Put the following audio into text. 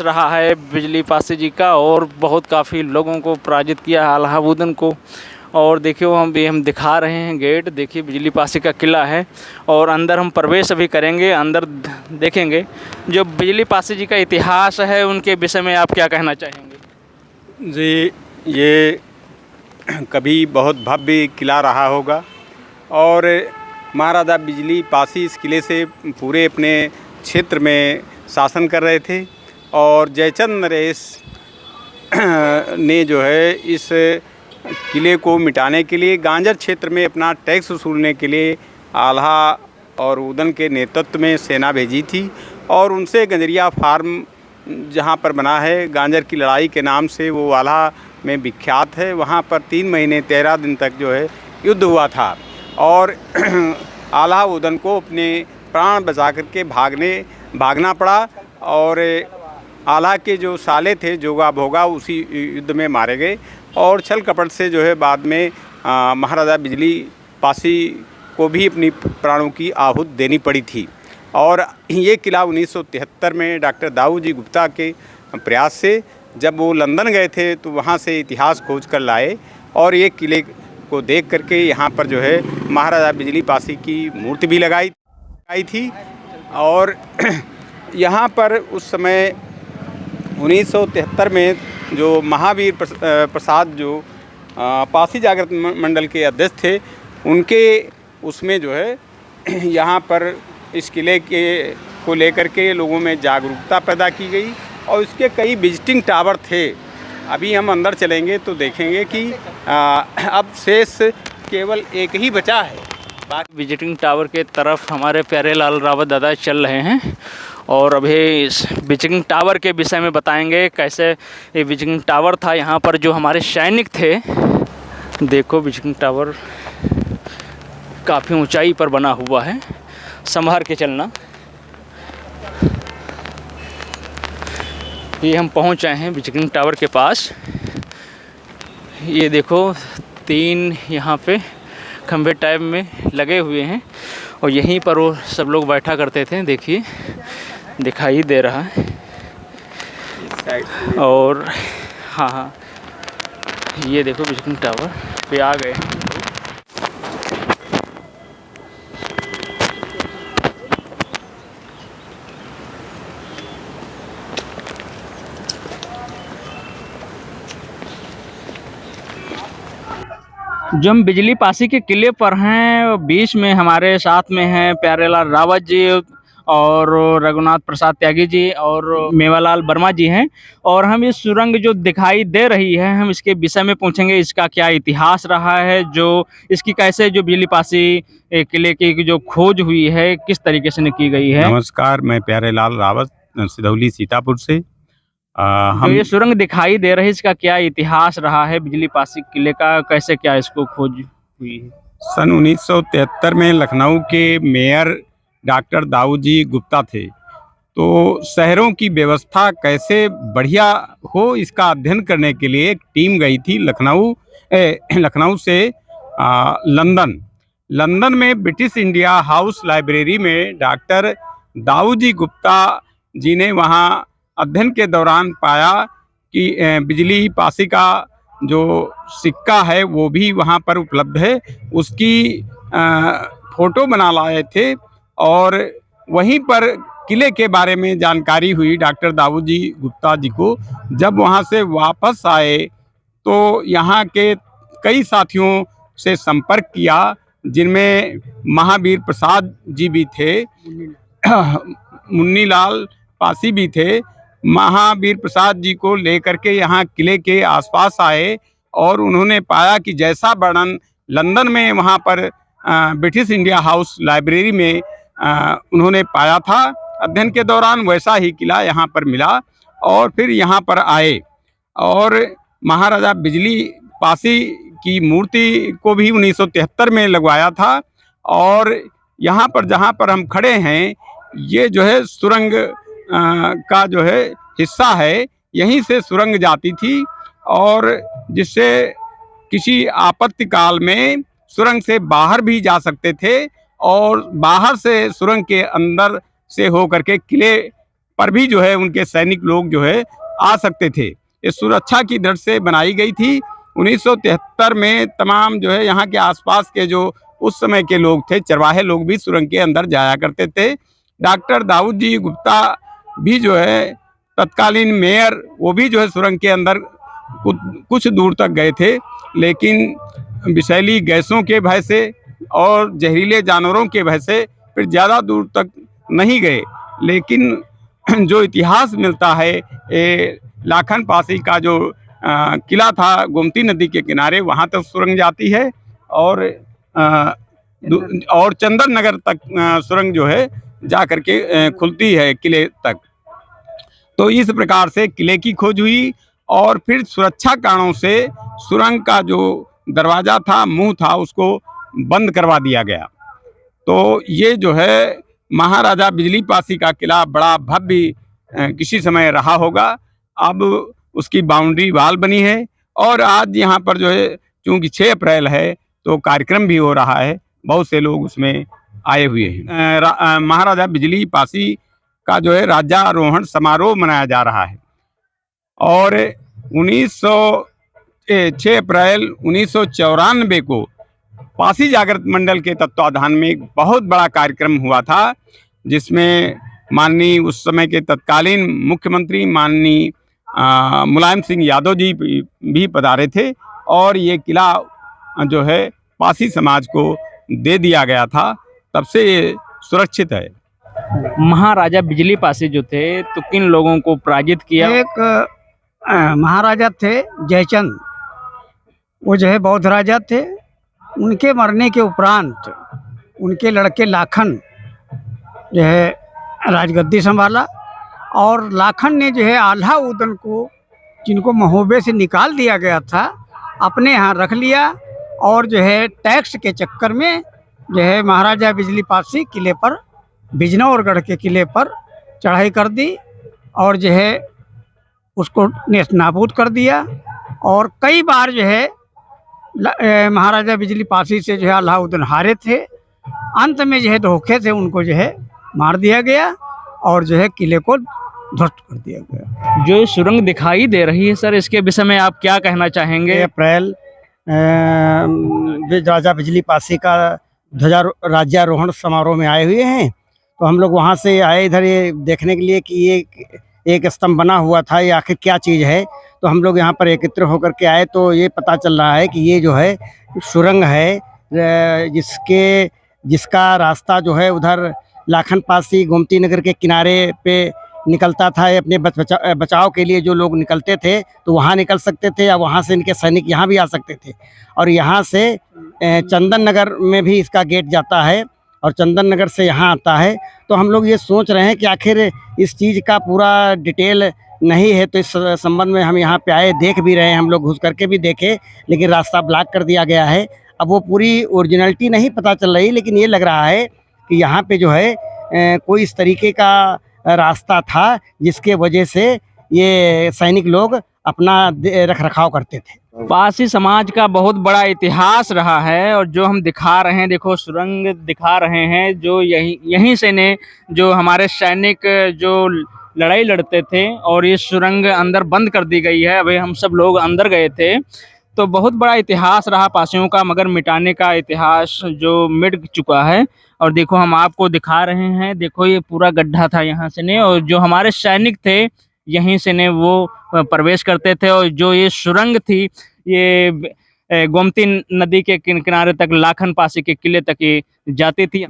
रहा है बिजली पासी जी का, और बहुत काफ़ी लोगों को पराजित किया है अलाउद्दीन को। और देखिए हम दिखा रहे हैं गेट, देखिए बिजली पासी का किला है, और अंदर हम प्रवेश अभी करेंगे, अंदर देखेंगे जो बिजली पासी जी का इतिहास है उनके विषय में आप क्या कहना चाहेंगे? जी, ये कभी बहुत भव्य किला रहा होगा, और महाराजा बिजली पासी इस किले से पूरे अपने क्षेत्र में शासन कर रहे थे। और जयचंद नरेश ने जो है इस किले को मिटाने के लिए गांजर क्षेत्र में अपना टैक्स वसूलने के लिए आल्हा और उदन के नेतृत्व में सेना भेजी थी, और उनसे गंजरिया फार्म जहाँ पर बना है गांजर की लड़ाई के नाम से, वो आल्हा में विख्यात है। वहाँ पर 3 महीने 13 दिन तक जो है युद्ध हुआ था, और आल्हा उदन को अपने प्राण बचा करके भागना पड़ा, और आल्हा के जो साले थे जोगा भोगा उसी युद्ध में मारे गए, और छल कपट से जो है बाद में महाराजा बिजली पासी को भी अपनी प्राणों की आहूत देनी पड़ी थी। और ये किला 1973 में डॉक्टर दाऊ जी गुप्ता के प्रयास से जब वो लंदन गए थे तो वहाँ से इतिहास खोज कर लाए, और ये किले को देख करके यहाँ पर जो है महाराजा बिजली पासी की मूर्ति भी लगाई थी। और यहाँ पर उस समय 1973 में जो महावीर प्रसाद जो पासी जागृत मंडल के अध्यक्ष थे, उनके उसमें जो है यहाँ पर इस किले को लेकर के लोगों में जागरूकता पैदा की गई, और इसके कई विजिटिंग टावर थे। अभी हम अंदर चलेंगे तो देखेंगे कि अब शेष केवल एक ही बचा है। विजिटिंग टावर के तरफ हमारे प्यारे लाल रावत दादा चल रहे हैं, और अभी इस विजिटिंग टावर के विषय में बताएंगे कैसे ये विजिटिंग टावर था। यहाँ पर जो हमारे सैनिक थे, देखो विजिटिंग टावर काफ़ी ऊंचाई पर बना हुआ है, संभाल के चलना। ये हम पहुँच आए हैं विजिटिंग टावर के पास। ये देखो 3 यहाँ पे खंभे टाइप में लगे हुए हैं, और यहीं पर वो सब लोग बैठा करते थे, देखिए दिखाई दे रहा है। और हाँ, ये देखो विजिटिंग टावर पे आ गए। जो हम बिजली पासी के किले पर हैं, बीच में हमारे साथ में हैं प्यारेलाल रावत जी और रघुनाथ प्रसाद त्यागी जी और मेवालाल वर्मा जी हैं। और हम इस सुरंग जो दिखाई दे रही है, हम इसके विषय में पूछेंगे, इसका क्या इतिहास रहा है, जो इसकी कैसे जो बिजली पासी किले की जो खोज हुई है किस तरीके से की गई है। नमस्कार, मैं प्यारेलाल रावत सिधौली सीतापुर से। हम ये सुरंग दिखाई दे रही है, इसका क्या इतिहास रहा है, बिजली पासी किले का कैसे क्या इसको खोज हुई है? सन 1973 में लखनऊ के मेयर डॉक्टर दाऊ जी गुप्ता थे, तो शहरों की व्यवस्था कैसे बढ़िया हो इसका अध्ययन करने के लिए एक टीम गई थी लखनऊ से लंदन में ब्रिटिश इंडिया हाउस लाइब्रेरी में डॉक्टर दाऊ जी गुप्ता जी ने वहाँ अध्ययन के दौरान पाया कि बिजली पासी का जो सिक्का है वो भी वहाँ पर उपलब्ध है, उसकी फ़ोटो बना लाए थे। और वहीं पर किले के बारे में जानकारी हुई डॉक्टर दाऊ जी गुप्ता जी को। जब वहाँ से वापस आए तो यहाँ के कई साथियों से संपर्क किया, जिनमें महावीर प्रसाद जी भी थे, मुन्नीलाल पासी भी थे। महावीर प्रसाद जी को लेकर के यहाँ किले के आसपास आए, और उन्होंने पाया कि जैसा वर्णन लंदन में वहाँ पर ब्रिटिश इंडिया हाउस लाइब्रेरी में उन्होंने पाया था अध्ययन के दौरान, वैसा ही किला यहाँ पर मिला। और फिर यहाँ पर आए और महाराजा बिजली पासी की मूर्ति को भी 1973 में लगवाया था। और यहाँ पर जहाँ पर हम खड़े हैं, ये जो है सुरंग का जो है हिस्सा है, यहीं से सुरंग जाती थी, और जिससे किसी आपत्ति काल में सुरंग से बाहर भी जा सकते थे, और बाहर से सुरंग के अंदर से होकर के किले पर भी जो है उनके सैनिक लोग जो है आ सकते थे। ये सुरक्षा की दृष्टि से बनाई गई थी। 1973 में तमाम जो है यहाँ के आसपास के जो उस समय के लोग थे, चरवाहे लोग भी सुरंग के अंदर जाया करते थे। डॉक्टर दाऊद जी गुप्ता भी जो है तत्कालीन मेयर, वो भी जो है सुरंग के अंदर कुछ दूर तक गए थे, लेकिन विषैली गैसों के भय से और जहरीले जानवरों के भय से फिर ज़्यादा दूर तक नहीं गए। लेकिन जो इतिहास मिलता है, लाखन पासी का जो किला था गोमती नदी के किनारे, वहाँ तक सुरंग जाती है और चंदन नगर तक सुरंग जो है जा करके खुलती है किले तक। तो इस प्रकार से किले की खोज हुई और फिर सुरक्षा कारणों से सुरंग का जो दरवाज़ा था, मुंह था, उसको बंद करवा दिया गया। तो ये जो है महाराजा बिजली पासी का किला बड़ा भव्य किसी समय रहा होगा। अब उसकी बाउंड्री वाल बनी है और आज यहाँ पर जो है चूँकि 6 अप्रैल है तो कार्यक्रम भी हो रहा है, बहुत से लोग उसमें आए हुए हैं। महाराजा बिजली पासी का जो है राज्यारोहण समारोह मनाया जा रहा है और 6 अप्रैल 1994 को पासी जागृत मंडल के तत्वाधान में एक बहुत बड़ा कार्यक्रम हुआ था, जिसमें माननीय उस समय के तत्कालीन मुख्यमंत्री माननीय मुलायम सिंह यादव जी भी पधारे थे और ये किला जो है पासी समाज को दे दिया गया था। तब से ये सुरक्षित है। महाराजा बिजली पासी जो थे तो किन लोगों को पराजित किया? एक महाराजा थे जयचंद, वो जो है बौद्ध राजा थे। उनके मरने के उपरांत उनके लड़के लाखन जो है राजगद्दी संभाला और लाखन ने जो है अलाउद्दीन को, जिनको महोबे से निकाल दिया गया था, अपने यहाँ रख लिया और जो है टैक्स के चक्कर में जो है महाराजा बिजली पासी किले पर, बिजनौरगढ़ के किले पर चढ़ाई कर दी और जो है उसको नेस्तनाबूद कर दिया। और कई बार जो है महाराजा बिजली पासी से जो है अलाउद्दीन हारे थे। अंत में जो है धोखे से उनको जो है मार दिया गया और जो है किले को ध्वस्त कर दिया गया। जो सुरंग दिखाई दे रही है सर, इसके विषय में आप क्या कहना चाहेंगे? अप्रैल राजा बिजली पासी का राज्यारोहण समारोह में आए हुए हैं, तो हम लोग वहाँ से आए इधर ये देखने के लिए कि ये एक स्तंभ बना हुआ था, ये आखिर क्या चीज़ है। तो हम लोग यहाँ पर एकत्र होकर के आए तो ये पता चल रहा है कि ये जो है सुरंग है, जिसका रास्ता जो है उधर लाखन पासी गोमती नगर के किनारे पे निकलता था। अपने बचाव के लिए जो लोग निकलते थे तो वहाँ निकल सकते थे या वहाँ से इनके सैनिक यहाँ भी आ सकते थे। और यहाँ से चंदन नगर में भी इसका गेट जाता है और चंदन नगर से यहाँ आता है। तो हम लोग ये सोच रहे हैं कि आखिर इस चीज़ का पूरा डिटेल नहीं है, तो इस संबंध में हम यहाँ पे आए, देख भी रहे हैं, हम लोग घुस करके भी देखे, लेकिन रास्ता ब्लॉक कर दिया गया है। अब वो पूरी ओरिजिनलिटी नहीं पता चल रही, लेकिन ये लग रहा है कि यहाँ पे जो है कोई इस तरीके का रास्ता था जिसके वजह से ये सैनिक लोग अपना रख रखाव करते थे। पासी समाज का बहुत बड़ा इतिहास रहा है और जो हम दिखा रहे हैं, देखो सुरंग दिखा रहे हैं, जो यहीं से ने जो हमारे सैनिक जो लड़ाई लड़ते थे और ये सुरंग अंदर बंद कर दी गई है। अभी हम सब लोग अंदर गए थे तो बहुत बड़ा इतिहास रहा पासियों का, मगर मिटाने का इतिहास जो मिट चुका है। और देखो हम आपको दिखा रहे हैं, देखो ये पूरा गड्ढा था यहाँ से ने, और जो हमारे सैनिक थे यहीं से ने वो प्रवेश करते थे। और जो ये सुरंग थी ये गोमती नदी के किनारे तक, लाखन पासी के किले तक ये जाती थी।